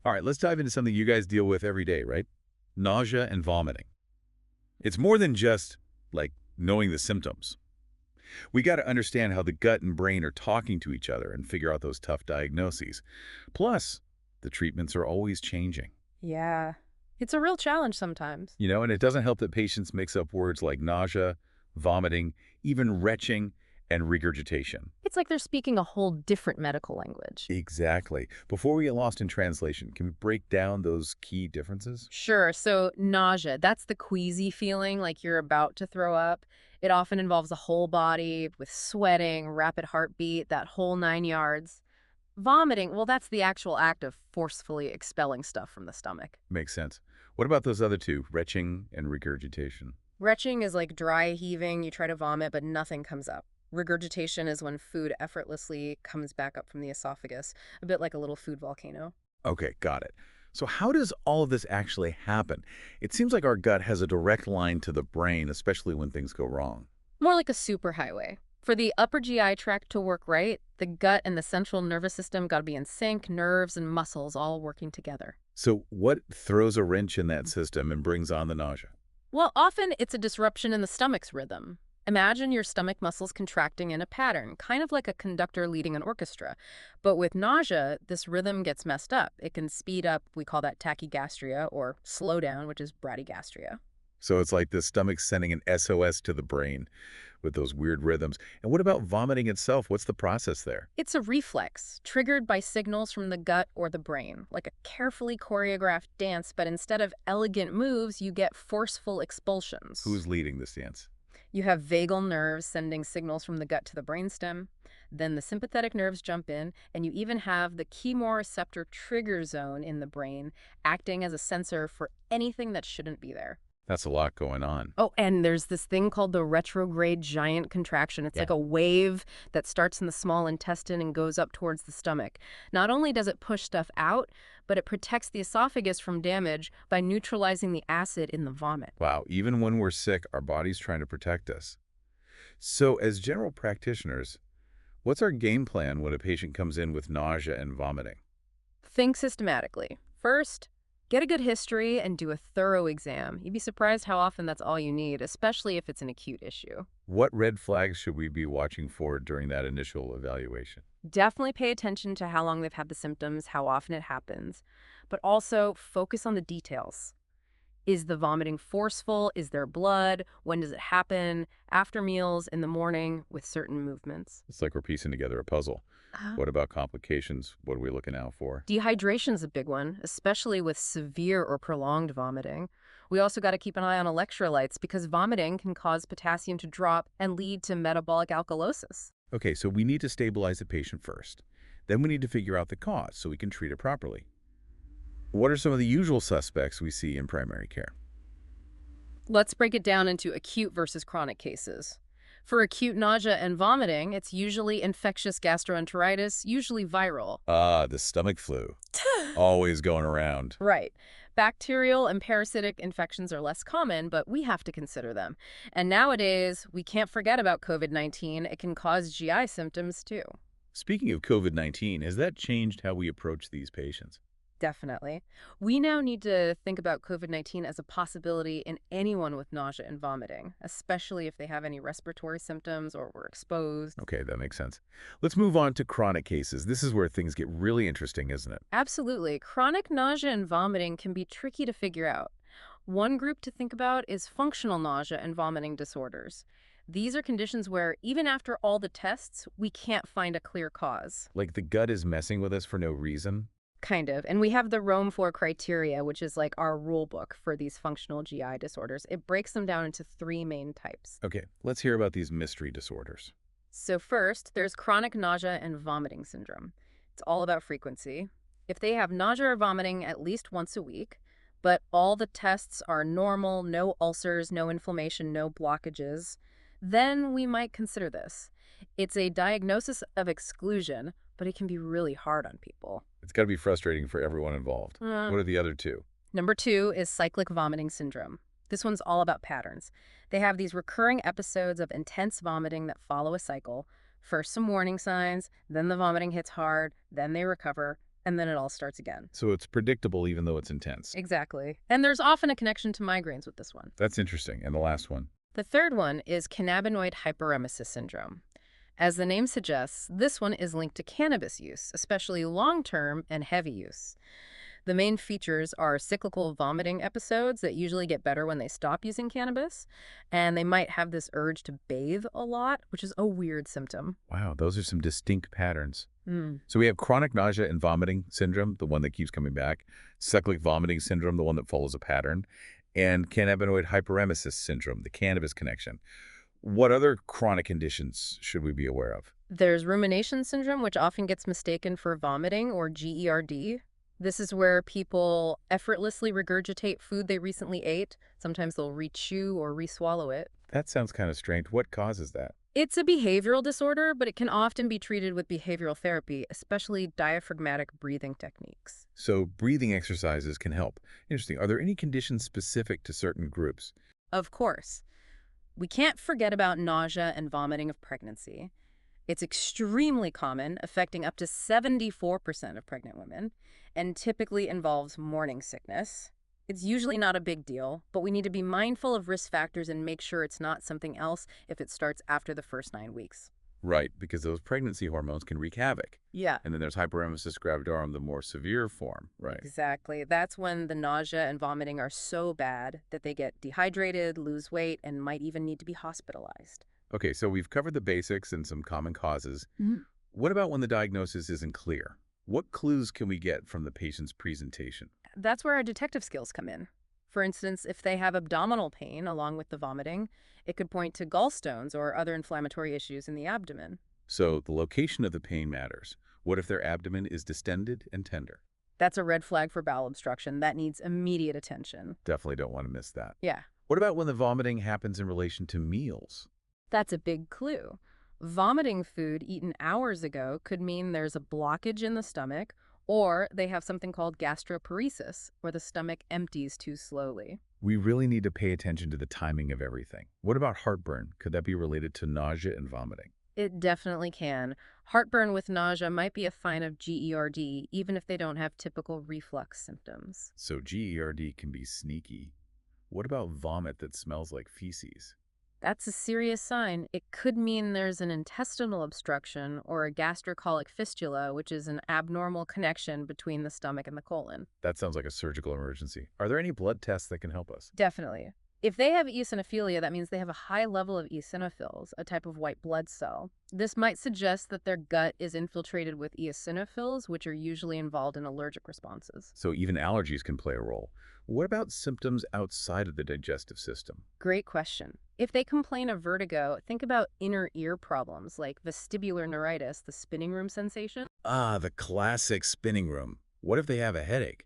All right, let's dive into something you guys deal with every day, right? Nausea and vomiting. It's more than just, like, knowing the symptoms. We got to understand how the gut and brain are talking to each other and figure out those tough diagnoses. Plus, the treatments are always changing. Yeah. It's a real challenge sometimes. And it doesn't help that patients mix up words like nausea, vomiting, even retching, and regurgitation. It's like they're speaking a whole different medical language. Exactly. Before we get lost in translation, can we break down those key differences? Sure, so nausea, that's the queasy feeling like you're about to throw up. It often involves the whole body with sweating, rapid heartbeat, that whole 9 yards. Vomiting, well, that's the actual act of forcefully expelling stuff from the stomach. Makes sense. What about those other two, retching and regurgitation? Retching is like dry heaving, you try to vomit, but nothing comes up. Regurgitation is when food effortlessly comes back up from the esophagus, a bit like a little food volcano. Okay, got it. So how does all of this actually happen? It seems like our gut has a direct line to the brain, especially when things go wrong. More like a superhighway. For the upper GI tract to work right, the gut and the central nervous system got to be in sync, nerves and muscles all working together. So what throws a wrench in that system and brings on the nausea? Well, often it's a disruption in the stomach's rhythm. Imagine your stomach muscles contracting in a pattern, kind of like a conductor leading an orchestra. But with nausea, this rhythm gets messed up. It can speed up, we call that tachygastria, or slow down, which is bradygastria. So it's like the stomach sending an SOS to the brain with those weird rhythms. And what about vomiting itself? What's the process there? It's a reflex, triggered by signals from the gut or the brain, like a carefully choreographed dance, but instead of elegant moves, you get forceful expulsions. Who's leading this dance? You have vagal nerves sending signals from the gut to the brainstem. Then the sympathetic nerves jump in, and you even have the chemoreceptor trigger zone in the brain acting as a sensor for anything that shouldn't be there. That's a lot going on. Oh, and there's this thing called the retrograde giant contraction. It's like Yeah. a wave that starts in the small intestine and goes up towards the stomach. Not only does it push stuff out, but it protects the esophagus from damage by neutralizing the acid in the vomit. Wow, even when we're sick, our body's trying to protect us. So as general practitioners, what's our game plan when a patient comes in with nausea and vomiting? Think systematically. First, get a good history and do a thorough exam. You'd be surprised how often that's all you need, especially if it's an acute issue. What red flags should we be watching for during that initial evaluation? Definitely pay attention to how long they've had the symptoms, how often it happens, but also focus on the details. Is the vomiting forceful? Is there blood? When does it happen? After meals, in the morning, with certain movements. It's like we're piecing together a puzzle. What about complications? What are we looking out for? Dehydration's a big one, especially with severe or prolonged vomiting. We also got to keep an eye on electrolytes because vomiting can cause potassium to drop and lead to metabolic alkalosis. Okay, so we need to stabilize the patient first. Then we need to figure out the cause so we can treat it properly. What are some of the usual suspects we see in primary care? Let's break it down into acute versus chronic cases. For acute nausea and vomiting, it's usually infectious gastroenteritis, usually viral. Ah, the stomach flu. Always going around. Right. Bacterial and parasitic infections are less common, but we have to consider them. And nowadays, we can't forget about COVID-19. It can cause GI symptoms too. Speaking of COVID-19, has that changed how we approach these patients? Definitely. We now need to think about COVID-19 as a possibility in anyone with nausea and vomiting, especially if they have any respiratory symptoms or were exposed. Okay, that makes sense. Let's move on to chronic cases. This is where things get really interesting, isn't it? Absolutely. Chronic nausea and vomiting can be tricky to figure out. One group to think about is functional nausea and vomiting disorders. These are conditions where, even after all the tests, we can't find a clear cause. Like the gut is messing with us for no reason? Kind of. And we have the Rome 4 criteria, which is like our rule book for these functional GI disorders. It breaks them down into three main types. Okay, let's hear about these mystery disorders. So first, there's chronic nausea and vomiting syndrome. It's all about frequency. If they have nausea or vomiting at least once a week, but all the tests are normal, no ulcers, no inflammation, no blockages, then we might consider this. It's a diagnosis of exclusion, but it can be really hard on people. It's got to be frustrating for everyone involved. Uh, What are the other two? Number two is cyclic vomiting syndrome. This one's all about patterns. They have these recurring episodes of intense vomiting that follow a cycle. First, some warning signs, then the vomiting hits hard, then they recover, and then it all starts again. So it's predictable even though it's intense. Exactly. And there's often a connection to migraines with this one. That's interesting. And the last one? The third one is cannabinoid hyperemesis syndrome. As the name suggests, this one is linked to cannabis use, especially long-term and heavy use. The main features are cyclical vomiting episodes that usually get better when they stop using cannabis, and they might have this urge to bathe a lot, which is a weird symptom. Wow, those are some distinct patterns. Mm. So we have chronic nausea and vomiting syndrome, the one that keeps coming back, cyclic vomiting syndrome, the one that follows a pattern, and cannabinoid hyperemesis syndrome, the cannabis connection. What other chronic conditions should we be aware of? There's rumination syndrome, which often gets mistaken for vomiting or GERD. This is where people effortlessly regurgitate food they recently ate. Sometimes they'll re-chew or re-swallow it. That sounds kind of strange. What causes that? It's a behavioral disorder, but it can often be treated with behavioral therapy, especially diaphragmatic breathing techniques. So breathing exercises can help. Interesting. Are there any conditions specific to certain groups? Of course, we can't forget about nausea and vomiting of pregnancy. It's extremely common, affecting up to 74% of pregnant women, and typically involves morning sickness. It's usually not a big deal, but we need to be mindful of risk factors and make sure it's not something else if it starts after the first 9 weeks. Right, because those pregnancy hormones can wreak havoc. Yeah, And then there's hyperemesis gravidarum, the more severe form, right? exactly. That's when the nausea and vomiting are so bad that they get dehydrated, lose weight, and might even need to be hospitalized. Okay, so we've covered the basics and some common causes. Mhm. What about when the diagnosis isn't clear? What clues can we get from the patient's presentation? That's where our detective skills come in. For instance, if they have abdominal pain along with the vomiting, it could point to gallstones or other inflammatory issues in the abdomen. So the location of the pain matters. What if their abdomen is distended and tender? That's a red flag for bowel obstruction that needs immediate attention. Definitely don't want to miss that. Yeah, What about when the vomiting happens in relation to meals? that's a big clue. Vomiting food eaten hours ago could mean there's a blockage in the stomach, or they have something called gastroparesis, where the stomach empties too slowly. We really need to pay attention to the timing of everything. What about heartburn? Could that be related to nausea and vomiting? It definitely can. Heartburn with nausea might be a sign of GERD, even if they don't have typical reflux symptoms. So GERD can be sneaky. What about vomit that smells like feces? That's a serious sign. It could mean there's an intestinal obstruction or a gastrocolic fistula, which is an abnormal connection between the stomach and the colon. That sounds like a surgical emergency. Are there any blood tests that can help us? Definitely. If they have eosinophilia, that means they have a high level of eosinophils, a type of white blood cell. This might suggest that their gut is infiltrated with eosinophils, which are usually involved in allergic responses. So even allergies can play a role. What about symptoms outside of the digestive system? Great question. If they complain of vertigo, think about inner ear problems like vestibular neuritis, the spinning room sensation. Ah, the classic spinning room. What if they have a headache?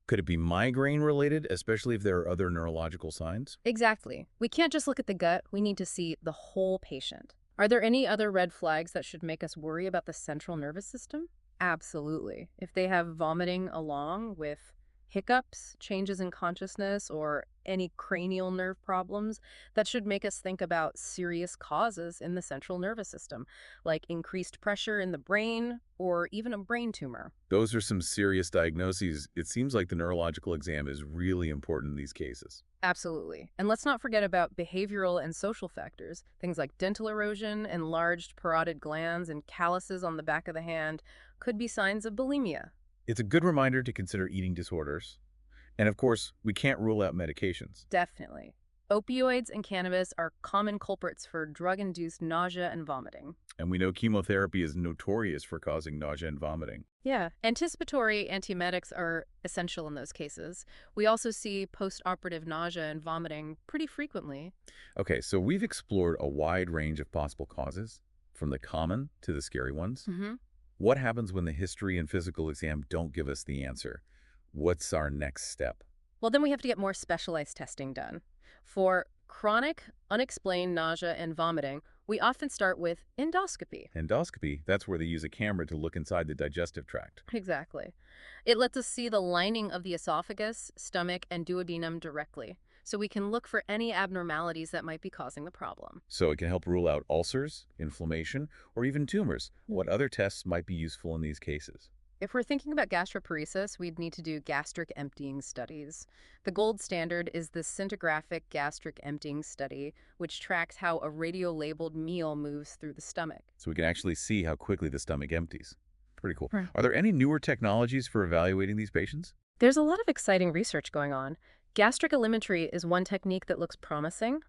Could it be migraine related, especially if there are other neurological signs? Exactly. We can't just look at the gut, we need to see the whole patient. Are there any other red flags that should make us worry about the central nervous system? Absolutely. If they have vomiting along with hiccups, changes in consciousness, or any cranial nerve problems, that should make us think about serious causes in the central nervous system, like increased pressure in the brain or even a brain tumor. Those are some serious diagnoses. It seems like the neurological exam is really important in these cases. Absolutely. And let's not forget about behavioral and social factors. Things like dental erosion, enlarged parotid glands, and calluses on the back of the hand could be signs of bulimia. It's a good reminder to consider eating disorders. And of course, we can't rule out medications. Definitely. Opioids and cannabis are common culprits for drug-induced nausea and vomiting. And we know chemotherapy is notorious for causing nausea and vomiting. Yeah, anticipatory antiemetics are essential in those cases. We also see post-operative nausea and vomiting pretty frequently. Okay, so we've explored a wide range of possible causes, from the common to the scary ones. What happens when the history and physical exam don't give us the answer? What's our next step? Well, then we have to get more specialized testing done. For chronic, unexplained nausea and vomiting, we often start with endoscopy. Endoscopy, that's where they use a camera to look inside the digestive tract. Exactly. It lets us see the lining of the esophagus, stomach, and duodenum directly, so we can look for any abnormalities that might be causing the problem. So it can help rule out ulcers, inflammation, or even tumors. What other tests might be useful in these cases? If we're thinking about gastroparesis, we'd need to do gastric emptying studies. The gold standard is the scintigraphic gastric emptying study, which tracks how a radio-labeled meal moves through the stomach. So we can actually see how quickly the stomach empties. Pretty cool. Right. Are there any newer technologies for evaluating these patients? There's a lot of exciting research going on. Gastric allometry is one technique that looks promising.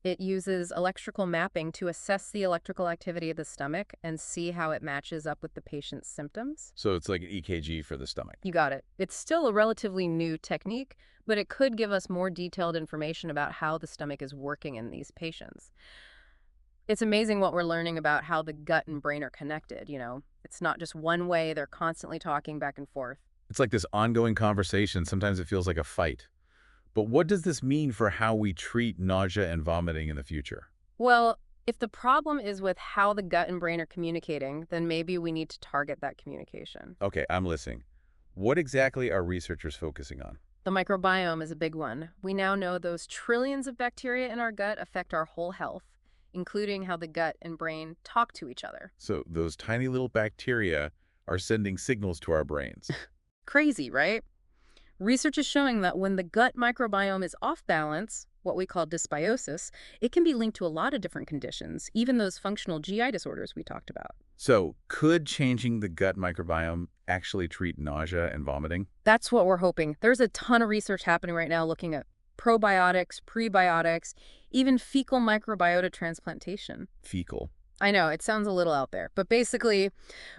It uses electrical mapping to assess the electrical activity of the stomach and see how it matches up with the patient's symptoms. So it's like an EKG for the stomach. You got it. It's still a relatively new technique, but it could give us more detailed information about how the stomach is working in these patients. It's amazing what we're learning about how the gut and brain are connected. It's not just one way, they're constantly talking back and forth. It's like this ongoing conversation. Sometimes it feels like a fight. But what does this mean for how we treat nausea and vomiting in the future? Well, if the problem is with how the gut and brain are communicating, then maybe we need to target that communication. Okay, I'm listening. What exactly are researchers focusing on? The microbiome is a big one. We now know those trillions of bacteria in our gut affect our whole health, including how the gut and brain talk to each other. So those tiny little bacteria are sending signals to our brains. Crazy, right? Research is showing that when the gut microbiome is off balance, what we call dysbiosis, it can be linked to a lot of different conditions, even those functional GI disorders we talked about. So could changing the gut microbiome actually treat nausea and vomiting? That's what we're hoping. There's a ton of research happening right now looking at probiotics, prebiotics, even fecal microbiota transplantation. Fecal. I know, it sounds a little out there, but basically,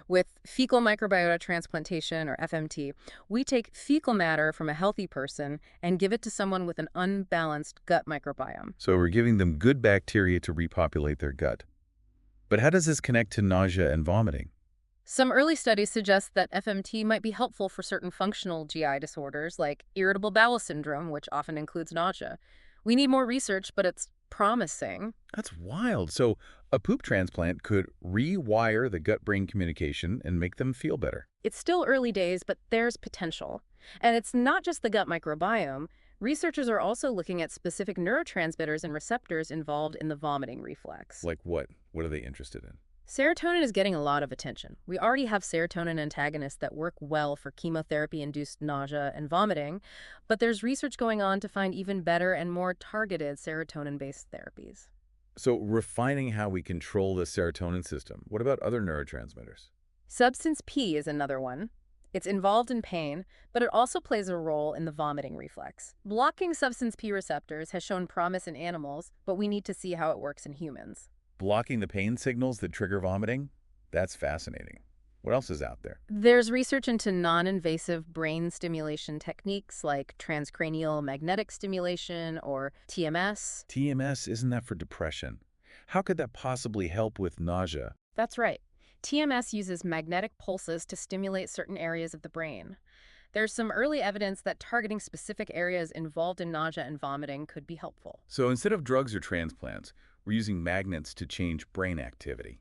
with fecal microbiota transplantation, or FMT, we take fecal matter from a healthy person and give it to someone with an unbalanced gut microbiome. So we're giving them good bacteria to repopulate their gut. But how does this connect to nausea and vomiting? Some early studies suggest that FMT might be helpful for certain functional GI disorders like irritable bowel syndrome, which often includes nausea. We need more research, but it's promising. That's wild. So a poop transplant could rewire the gut-brain communication and make them feel better. It's still early days, but there's potential. And it's not just the gut microbiome. Researchers are also looking at specific neurotransmitters and receptors involved in the vomiting reflex. Like what? What are they interested in? Serotonin is getting a lot of attention. We already have serotonin antagonists that work well for chemotherapy-induced nausea and vomiting, but there's research going on to find even better and more targeted serotonin-based therapies. So refining how we control the serotonin system. What about other neurotransmitters? Substance P is another one. It's involved in pain, but it also plays a role in the vomiting reflex. Blocking substance P receptors has shown promise in animals, but we need to see how it works in humans. Blocking the pain signals that trigger vomiting? That's fascinating. What else is out there? There's research into non-invasive brain stimulation techniques like transcranial magnetic stimulation, or TMS. TMS, isn't that for depression? How could that possibly help with nausea? That's right. TMS uses magnetic pulses to stimulate certain areas of the brain. There's some early evidence that targeting specific areas involved in nausea and vomiting could be helpful. So instead of drugs or transplants, we're using magnets to change brain activity.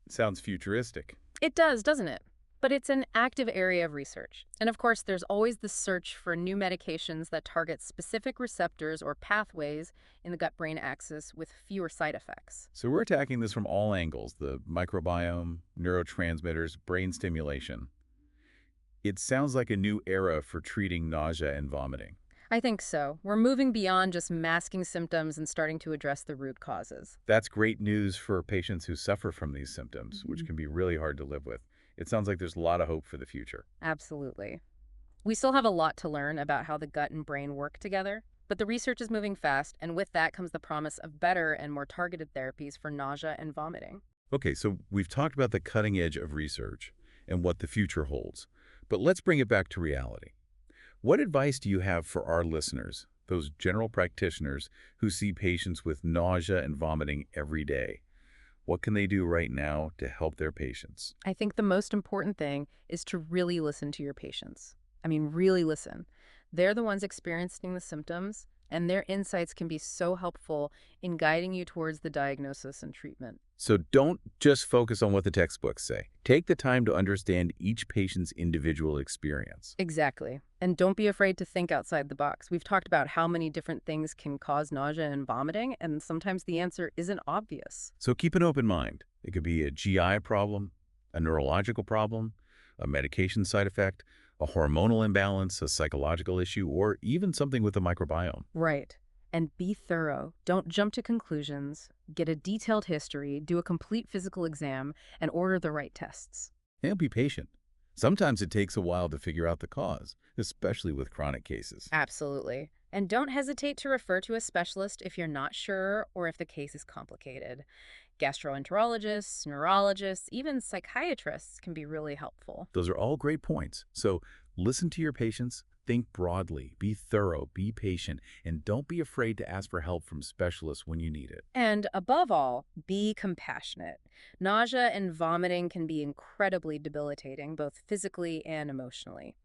It sounds futuristic. It does, doesn't it? But it's an active area of research. And of course, there's always the search for new medications that target specific receptors or pathways in the gut-brain axis with fewer side effects. So we're attacking this from all angles: the microbiome, neurotransmitters, brain stimulation. It sounds like a new era for treating nausea and vomiting. I think so. We're moving beyond just masking symptoms and starting to address the root causes. That's great news for patients who suffer from these symptoms, which can be really hard to live with. It sounds like there's a lot of hope for the future. Absolutely. We still have a lot to learn about how the gut and brain work together, but the research is moving fast, and with that comes the promise of better and more targeted therapies for nausea and vomiting. Okay, so we've talked about the cutting edge of research and what the future holds, but let's bring it back to reality. What advice do you have for our listeners, those general practitioners who see patients with nausea and vomiting every day? What can they do right now to help their patients? I think the most important thing is to really listen to your patients. I mean, really listen. They're the ones experiencing the symptoms, and their insights can be so helpful in guiding you towards the diagnosis and treatment. So don't just focus on what the textbooks say. Take the time to understand each patient's individual experience. Exactly. And don't be afraid to think outside the box. We've talked about how many different things can cause nausea and vomiting, and sometimes the answer isn't obvious. So keep an open mind. It could be a GI problem, a neurological problem, A medication side effect, a hormonal imbalance, a psychological issue, or even something with the microbiome. Right. And be thorough. Don't jump to conclusions. Get a detailed history, do a complete physical exam, and order the right tests. And be patient. Sometimes it takes a while to figure out the cause, especially with chronic cases. Absolutely. And don't hesitate to refer to a specialist if you're not sure or if the case is complicated. Gastroenterologists, neurologists, even psychiatrists can be really helpful. Those are all great points. So listen to your patients, think broadly, be thorough, be patient, and don't be afraid to ask for help from specialists when you need it. And above all, be compassionate. Nausea and vomiting can be incredibly debilitating, both physically and emotionally.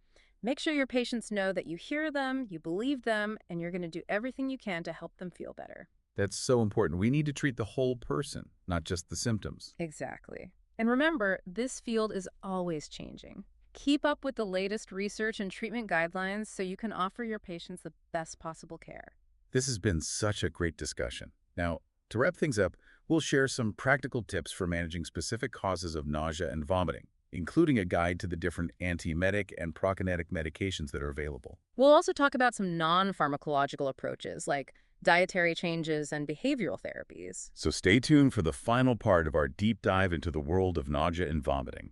Make sure your patients know that you hear them, you believe them, and you're going to do everything you can to help them feel better. That's so important. We need to treat the whole person, not just the symptoms. Exactly. And remember, this field is always changing. Keep up with the latest research and treatment guidelines so you can offer your patients the best possible care. This has been such a great discussion. Now, to wrap things up, we'll share some practical tips for managing specific causes of nausea and vomiting, including a guide to the different antiemetic and prokinetic medications that are available. We'll also talk about some non-pharmacological approaches like dietary changes and behavioral therapies. So stay tuned for the final part of our deep dive into the world of nausea and vomiting.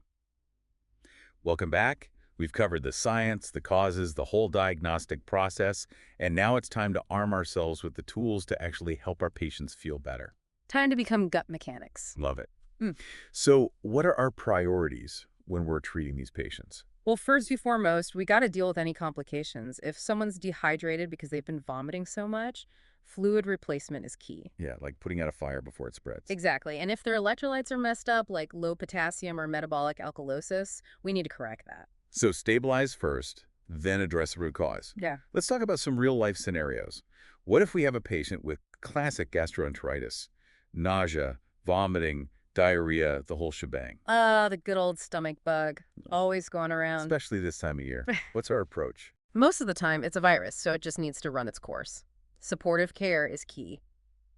Welcome back. We've covered the science, the causes, the whole diagnostic process, and now it's time to arm ourselves with the tools to actually help our patients feel better. Time to become gut mechanics. Love it. Mm. So what are our priorities when we're treating these patients? Well, first and foremost, we got to deal with any complications. If someone's dehydrated because they've been vomiting so much, fluid replacement is key. Yeah, like putting out a fire before it spreads. Exactly. And if their electrolytes are messed up, like low potassium or metabolic alkalosis, we need to correct that. So stabilize first, then address the root cause. Yeah. Let's talk about some real-life scenarios. What if we have a patient with classic gastroenteritis, nausea, vomiting, diarrhea, the whole shebang? The good old stomach bug, always going around. Especially this time of year. What's our approach? Most of the time, it's a virus, so it just needs to run its course. Supportive care is key.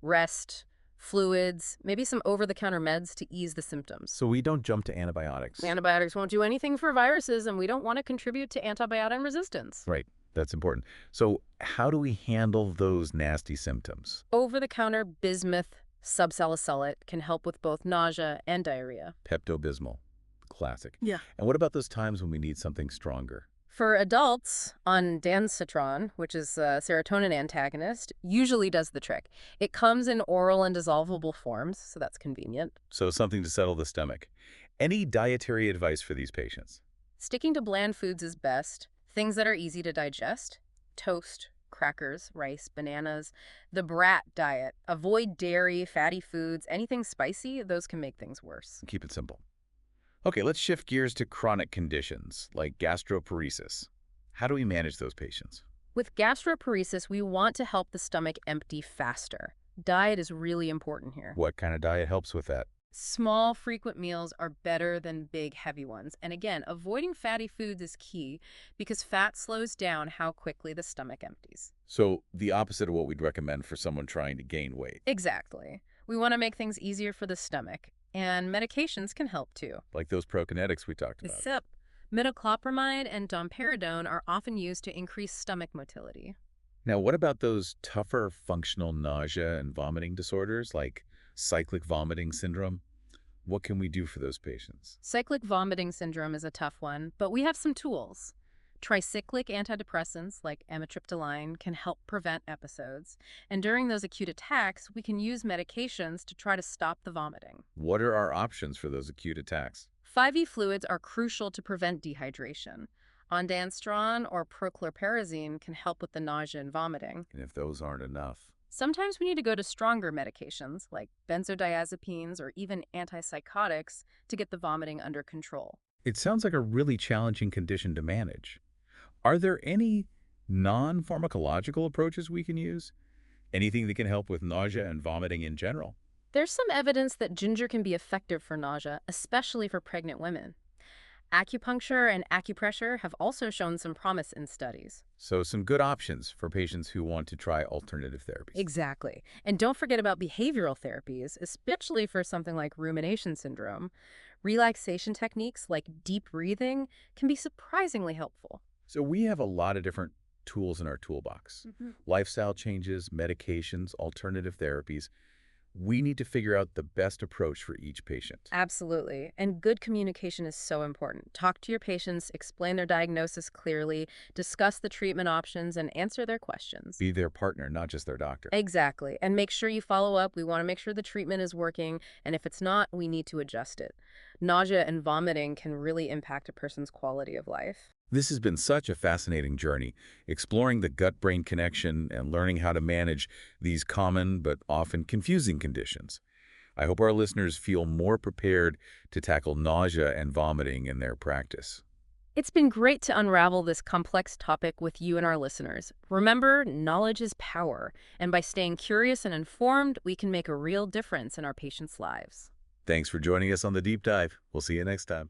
Rest, fluids, maybe some over-the-counter meds to ease the symptoms. So we don't jump to antibiotics. Antibiotics won't do anything for viruses, and we don't want to contribute to antibiotic resistance. Right. That's important. So how do we handle those nasty symptoms? Over-the-counter bismuth subsalicylate can help with both nausea and diarrhea. Pepto-Bismol. Classic. Yeah. And what about those times when we need something stronger? For adults, ondansetron, which is a serotonin antagonist, usually does the trick. It comes in oral and dissolvable forms, so that's convenient. So something to settle the stomach. Any dietary advice for these patients? Sticking to bland foods is best. Things that are easy to digest: toast, crackers, rice, bananas. The brat diet. Avoid dairy, fatty foods, anything spicy. Those can make things worse. Keep it simple. Okay, let's shift gears to chronic conditions like gastroparesis. How do we manage those patients? With gastroparesis, we want to help the stomach empty faster. Diet is really important here. What kind of diet helps with that? Small, frequent meals are better than big, heavy ones. And again, avoiding fatty foods is key because fat slows down how quickly the stomach empties. So the opposite of what we'd recommend for someone trying to gain weight. Exactly. We want to make things easier for the stomach. And medications can help too. Like those prokinetics we talked about. Except metoclopramide and domperidone are often used to increase stomach motility. Now, what about those tougher functional nausea and vomiting disorders like cyclic vomiting syndrome? What can we do for those patients? Cyclic vomiting syndrome is a tough one, but we have some tools. Tricyclic antidepressants like amitriptyline can help prevent episodes, and during those acute attacks, we can use medications to try to stop the vomiting. What are our options for those acute attacks? 5-E fluids are crucial to prevent dehydration. Ondansetron or prochlorperazine can help with the nausea and vomiting. And if those aren't enough? Sometimes we need to go to stronger medications like benzodiazepines or even antipsychotics to get the vomiting under control. It sounds like a really challenging condition to manage. Are there any non-pharmacological approaches we can use? Anything that can help with nausea and vomiting in general? There's some evidence that ginger can be effective for nausea, especially for pregnant women. Acupuncture and acupressure have also shown some promise in studies. So some good options for patients who want to try alternative therapies. Exactly. And don't forget about behavioral therapies, especially for something like rumination syndrome. Relaxation techniques like deep breathing can be surprisingly helpful. So we have a lot of different tools in our toolbox. Lifestyle changes, medications, alternative therapies. We need to figure out the best approach for each patient. Absolutely. And good communication is so important. Talk to your patients, explain their diagnosis clearly, discuss the treatment options, and answer their questions. Be their partner, not just their doctor. Exactly. And make sure you follow up. We want to make sure the treatment is working. And if it's not, we need to adjust it. Nausea and vomiting can really impact a person's quality of life. This has been such a fascinating journey, exploring the gut-brain connection and learning how to manage these common but often confusing conditions. I hope our listeners feel more prepared to tackle nausea and vomiting in their practice. It's been great to unravel this complex topic with you and our listeners. Remember, knowledge is power, and by staying curious and informed, we can make a real difference in our patients' lives. Thanks for joining us on the Deep Dive. We'll see you next time.